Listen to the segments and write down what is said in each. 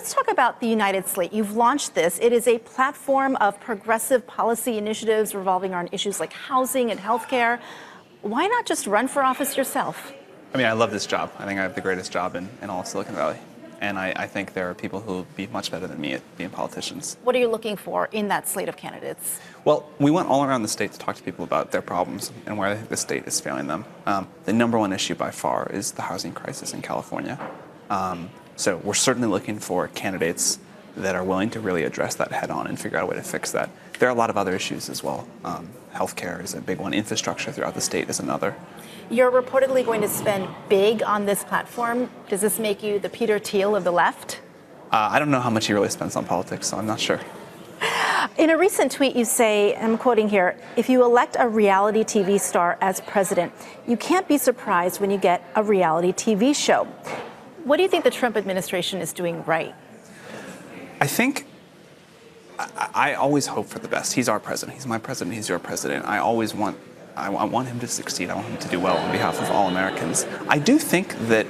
let's talk about the United Slate. You've launched this. It is a platform of progressive policy initiatives revolving around issues like housing and healthcare. Why not just run for office yourself? I mean, I love this job. I think I have the greatest job in all of Silicon Valley. And I think there are people who will be much better than me at being politicians. What are you looking for in that slate of candidates? Well, we went all around the state to talk to people about their problems and where they think the state is failing them. The number one issue by far is the housing crisis in California. So we're certainly looking for candidates that are willing to really address that head on and figure out a way to fix that. There are a lot of other issues as well. Healthcare is a big one. Infrastructure throughout the state is another. You're reportedly going to spend big on this platform. Does this make you the Peter Thiel of the left? I don't know how much he really spends on politics, so I'm not sure. In a recent tweet, you say, and I'm quoting here, if you elect a reality TV star as president, you can't be surprised when you get a reality TV show. What do you think the Trump administration is doing right? I think I always hope for the best. He's our president. He's my president. He's your president. I want him to succeed. I want him to do well on behalf of all Americans. I do think that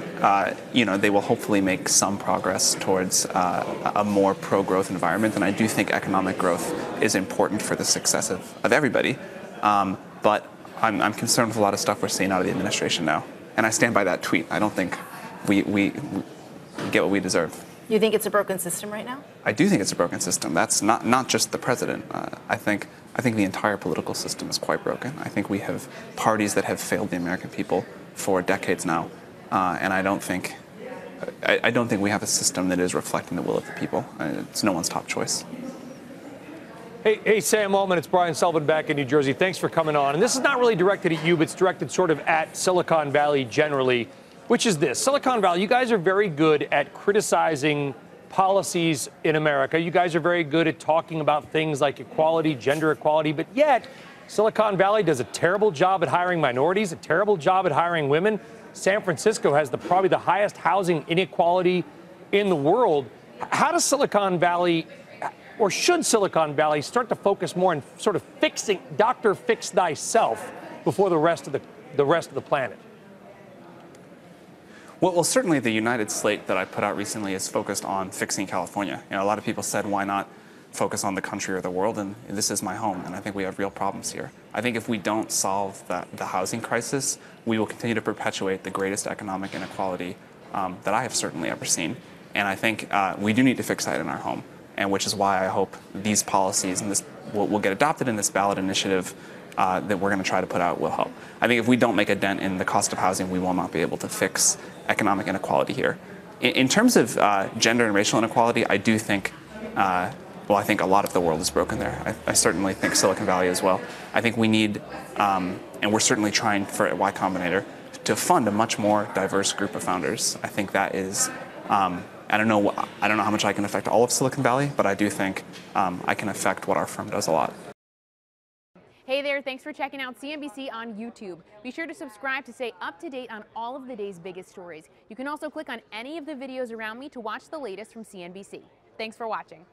they will hopefully make some progress towards a more pro-growth environment, and I do think economic growth is important for the success of everybody. But I'm concerned with a lot of stuff we're seeing out of the administration now, and I stand by that tweet. I don't think we get what we deserve. You think it's a broken system right now? I do think it's a broken system. That's not just the president. I think the entire political system is quite broken. I think we have parties that have failed the American people for decades now, and I don't think we have a system that is reflecting the will of the people. It's no one's top choice. Hey, Sam Altman, it's Brian Sullivan back in New Jersey. Thanks for coming on. And this is not really directed at you, but it's directed sort of at Silicon Valley generally, which is this. Silicon Valley, you guys are very good at criticizing policies in America. You guys are very good at talking about things like equality, gender equality, but yet Silicon Valley does a terrible job at hiring minorities, a terrible job at hiring women. San Francisco has probably the highest housing inequality in the world. How does Silicon Valley, or should Silicon Valley, start to focus more on sort of fixing, Dr. Fix Thyself before the rest of the planet? Well, certainly the United Slate that I put out recently is focused on fixing California. A lot of people said, why not focus on the country or the world? And this is my home, and I think we have real problems here. I think if we don't solve the housing crisis, we will continue to perpetuate the greatest economic inequality that I have certainly ever seen. And I think we do need to fix that in our home, and which is why I hope these policies and this will get adopted in this ballot initiative that we're going to try to put out will help. I think if we don't make a dent in the cost of housing, we will not be able to fix economic inequality here. In terms of gender and racial inequality, I do think, I think a lot of the world is broken there. I certainly think Silicon Valley as well. I think we need, and we're certainly trying for Y Combinator, to fund a much more diverse group of founders. I think that is, I don't know how much I can affect all of Silicon Valley, but I do think I can affect what our firm does a lot. Hey there, thanks for checking out CNBC on YouTube. Be sure to subscribe to stay up to date on all of the day's biggest stories. You can also click on any of the videos around me to watch the latest from CNBC. Thanks for watching.